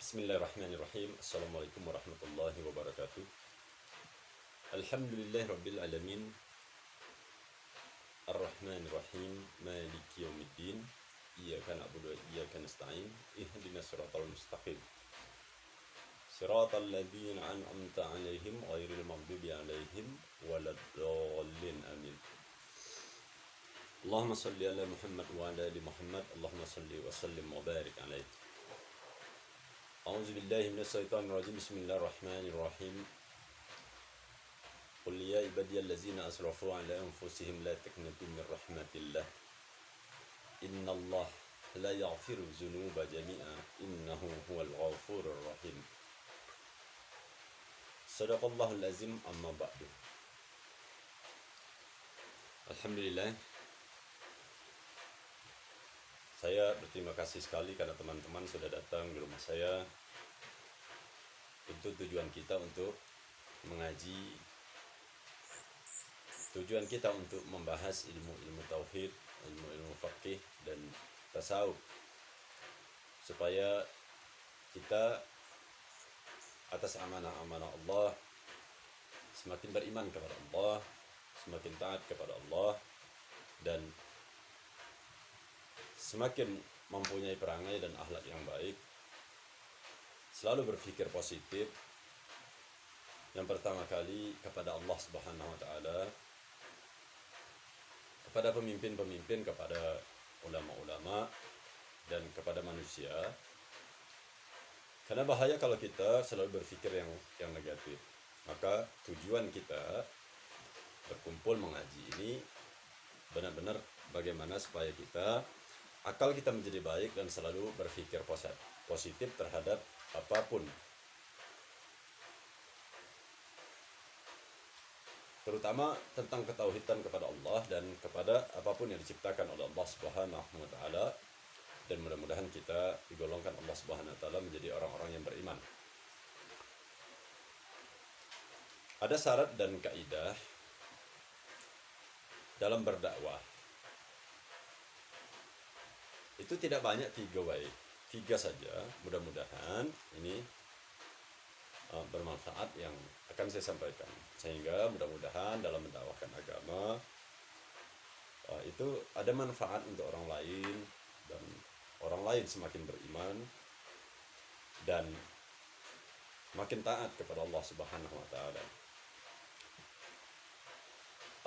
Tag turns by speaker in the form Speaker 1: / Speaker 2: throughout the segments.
Speaker 1: Bismillahirrahmanirrahim. Assalamualaikum warahmatullahi wabarakatuh. Alhamdulillahi rabbil alamin. Ar-Rahmanir-Rahim. Maliki yaumiddin. Iyyaka na'budu wa iyyaka nasta'in. Ihdinas siratal mustaqim. Siratal ladzina an'amta 'alaihim ghairil maghdubi 'alaihim waladdallin. Amin. Allahumma shalli ala Muhammad wa ala ali Muhammad. Allahumma shalli wa sallim wa barik alaihi. A'udzu billahi minasyaitonir rajim. Bismillahirrahmanirrahim. Qul ya ibadiyallazina asrafu ala anfusihim la taqnatu min rahmatillah. Innallaha la yaghfiru dzunuba jami'a innahu huwal ghafurur rahim. Shadaqallahul azim. Amma ba'du. Alhamdulillah, saya berterima kasih sekali karena teman-teman sudah datang di rumah saya. Tentu tujuan kita untuk mengaji, tujuan kita untuk membahas ilmu-ilmu tauhid, ilmu-ilmu fikih dan tasawuf, supaya kita atas amanah-amanah Allah semakin beriman kepada Allah, semakin taat kepada Allah, dan semakin mempunyai perangai dan akhlak yang baik, selalu berpikir positif. Yang pertama kali kepada Allah Subhanahu wa taala, kepada pemimpin-pemimpin, kepada ulama-ulama, dan kepada manusia. Karena bahaya kalau kita selalu berpikir yang negatif. Maka tujuan kita berkumpul mengaji ini benar-benar bagaimana supaya akal kita menjadi baik dan selalu berpikir positif terhadap apapun, terutama tentang ketauhidan kepada Allah dan kepada apapun yang diciptakan oleh Allah Subhanahu wa taala. Dan mudah-mudahan kita digolongkan Allah Subhanahu wa taala menjadi orang-orang yang beriman. Ada syarat dan kaidah dalam berdakwah. Itu tidak banyak, tiga saja. Mudah-mudahan ini bermanfaat yang akan saya sampaikan, sehingga mudah-mudahan dalam mendakwahkan agama itu ada manfaat untuk orang lain, dan orang lain semakin beriman dan makin taat kepada Allah Subhanahu wa taala.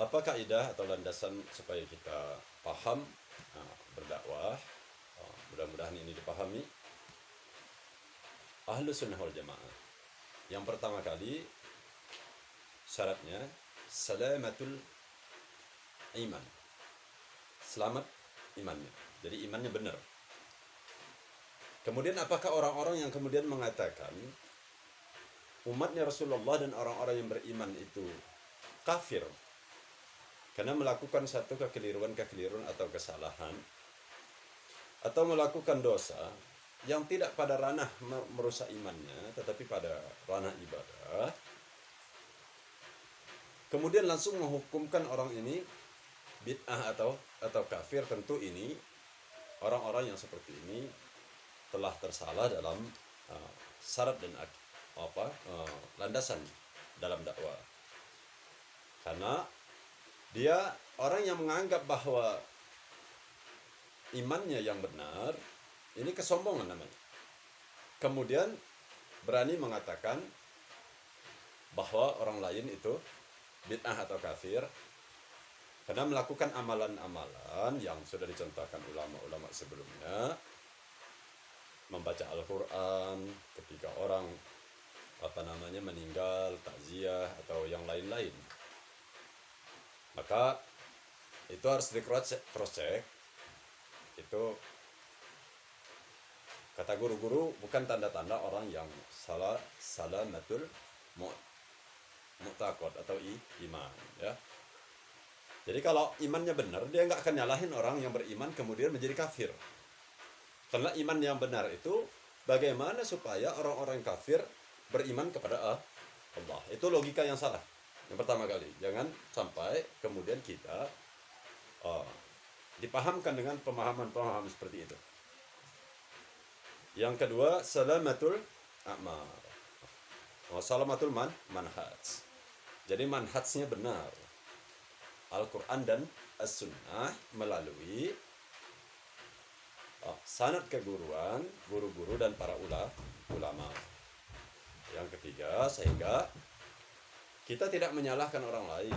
Speaker 1: Apa kaidah atau landasan supaya kita paham berdakwah? Mudah-mudahan ini dipahami. Ahlus sunnah wal jamaah, yang pertama kali syaratnya salamatul iman, selamat imannya, jadi imannya benar. Kemudian apakah orang-orang yang kemudian mengatakan umatnya Rasulullah dan orang-orang yang beriman itu kafir karena melakukan satu kekeliruan atau kesalahan, atau melakukan dosa yang tidak pada ranah merusak imannya tetapi pada ranah ibadah, kemudian langsung menghukumkan orang ini bid'ah atau kafir? Tentu ini orang-orang yang seperti ini telah tersalah dalam syarat dan landasan dalam dakwah. Karena dia orang yang menganggap bahwa imannya yang benar, ini kesombongan namanya. Kemudian berani mengatakan bahwa orang lain itu bid'ah atau kafir karena melakukan amalan-amalan yang sudah dicontohkan ulama-ulama sebelumnya. Membaca Al-Quran ketika orang meninggal, takziah atau yang lain-lain. Maka itu harus di cross check. Itu kata guru-guru bukan tanda-tanda orang yang salamatul mu'taqad atau iman, ya. Jadi kalau imannya benar, dia nggak akan nyalahin orang yang beriman kemudian menjadi kafir. Karena iman yang benar itu bagaimana supaya orang-orang kafir beriman kepada Allah. Itu logika yang salah. Yang pertama kali, jangan sampai kemudian kita dipahamkan dengan pemahaman-pemahaman seperti itu. Yang kedua, salamatul a'mal. Salamatul manhaj. Jadi manhajnya benar. Al-Quran dan As-Sunnah melalui sanad keguruan, guru-guru dan para ulama. Yang ketiga, sehingga kita tidak menyalahkan orang lain,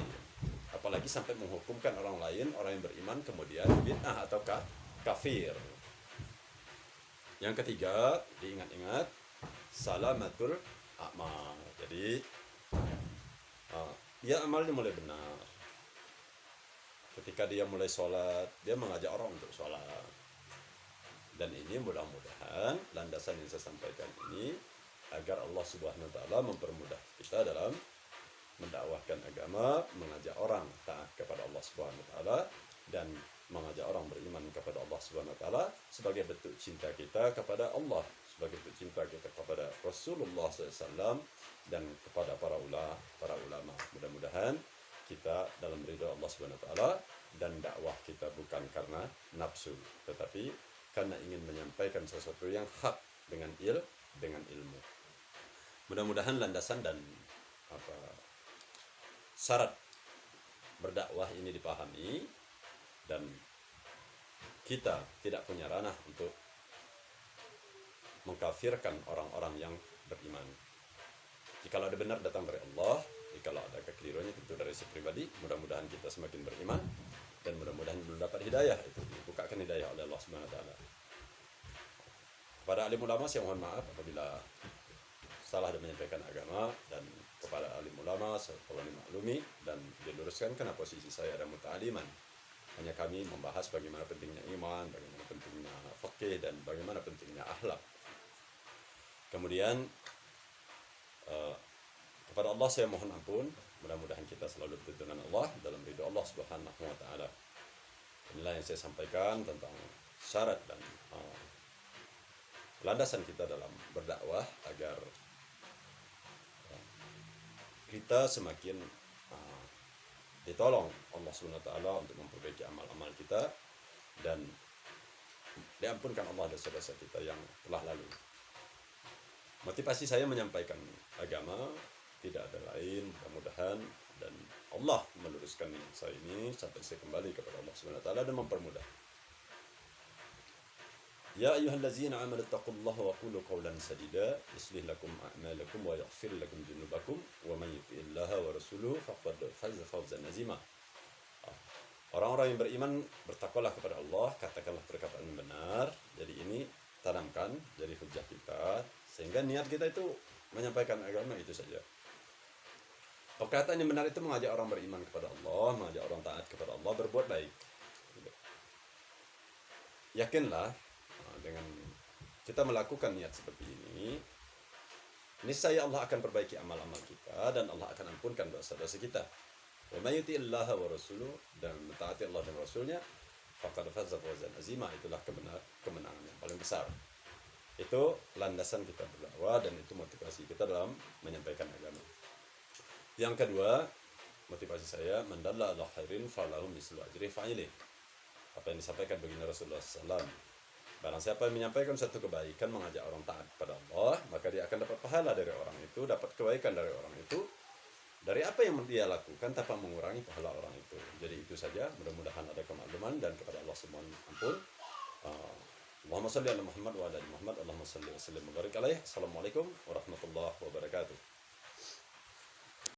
Speaker 1: apalagi sampai menghukumkan orang lain, orang yang beriman kemudian bid'ah atau kafir. Yang ketiga, diingat-ingat, salamatul a'mal. Jadi dia amalnya mulai benar. Ketika dia mulai sholat, dia mengajak orang untuk sholat. Dan ini mudah-mudahan landasan yang saya sampaikan ini agar Allah Subhanahu wa taala mempermudah kita dalam mendakwahkan agama, mengajak orang taat kepada Allah Subhanahu wa taala dan mengajak orang beriman kepada Allah Subhanahu wa taala sebagai bentuk cinta kita kepada Allah, sebagai bentuk cinta kita kepada Rasulullah SAW dan kepada para ulama. Mudah-mudahan kita dalam ridha Allah Subhanahu wa taala dan dakwah kita bukan karena nafsu, tetapi karena ingin menyampaikan sesuatu yang hak dengan ilmu. Mudah-mudahan landasan dan syarat berdakwah ini dipahami dan kita tidak punya ranah untuk mengkafirkan orang-orang yang beriman. Jika ada benar datang dari Allah, jika ada kekeliruannya tentu dari saya pribadi. Mudah-mudahan kita semakin beriman dan mudah-mudahan belum dapat hidayah, itu dibukakan hidayah oleh Allah Subhanahu wa taala. Kepada alim ulama saya mohon maaf apabila salah dalam menyampaikan agama, dan kepada alim ulama saya tolong dimaklumi dan diluruskan karena posisi saya ada muta'aliman. Hanya kami membahas bagaimana pentingnya iman, bagaimana pentingnya fikih dan bagaimana pentingnya akhlak. Kemudian kepada Allah saya mohon ampun. Mudah-mudahan kita selalu bertuntunan Allah dalam ridha Allah Subhanahu wa taala. Inilah yang saya sampaikan tentang syarat dan landasan kita dalam berdakwah agar kita semakin ditolong Allah Subhanahu wa taala untuk memperbaiki amal-amal kita dan diampunkan Allah dosa-dosa kita yang telah lalu. Motivasi saya menyampaikan agama tidak ada lain, mudah-mudahan dan Allah meluruskan saya ini sampai saya kembali kepada Allah Subhanahu wa taala dan mempermudah. Ya ayyuhallazina amanu taqullaha wa qulu qawlan sadida yuslih lakum a'malakum wa yaghfir lakum dzunubakum wa may yuti'illaha wa rasuluhu faqad faza fawzan azima. Orang-orang yang beriman bertakwalah kepada Allah, katakanlah perkataan yang benar. Jadi ini tanamkan jadi hujah kita sehingga niat kita itu menyampaikan agama itu saja. Perkataan yang benar itu mengajak orang beriman kepada Allah, mengajak orang taat kepada Allah, berbuat baik. Yakinlah dengan kita melakukan niat seperti ini, niscaya Allah akan perbaiki amal-amal kita dan Allah akan ampunkan dosa-dosa kita. Wa may yuti'illaha wa rasuluhu, dan mentaati Allah dan Rasulnya, faqad faza fawzan azima, itulah kemenangan yang paling besar. Itu landasan kita berdakwah dan itu motivasi kita dalam menyampaikan agama. Yang kedua, motivasi saya, man dalla ala khairin falahu mislu ajri fa'ilih. Apa yang disampaikan baginda Rasulullah SAW. Barang siapa yang menyampaikan satu kebaikan, mengajak orang taat kepada Allah, maka dia akan dapat pahala dari orang itu, dapat kebaikan dari orang itu, dari apa yang dia lakukan tanpa mengurangi pahala orang itu. Jadi itu saja, mudah-mudahan ada kemakluman dan kepada Allah semua ampun. Allahumma salli ala Muhammad wa ala ali Muhammad. Allahumma salli wa sallim wa barik alaih. Assalamualaikum warahmatullahi wabarakatuh.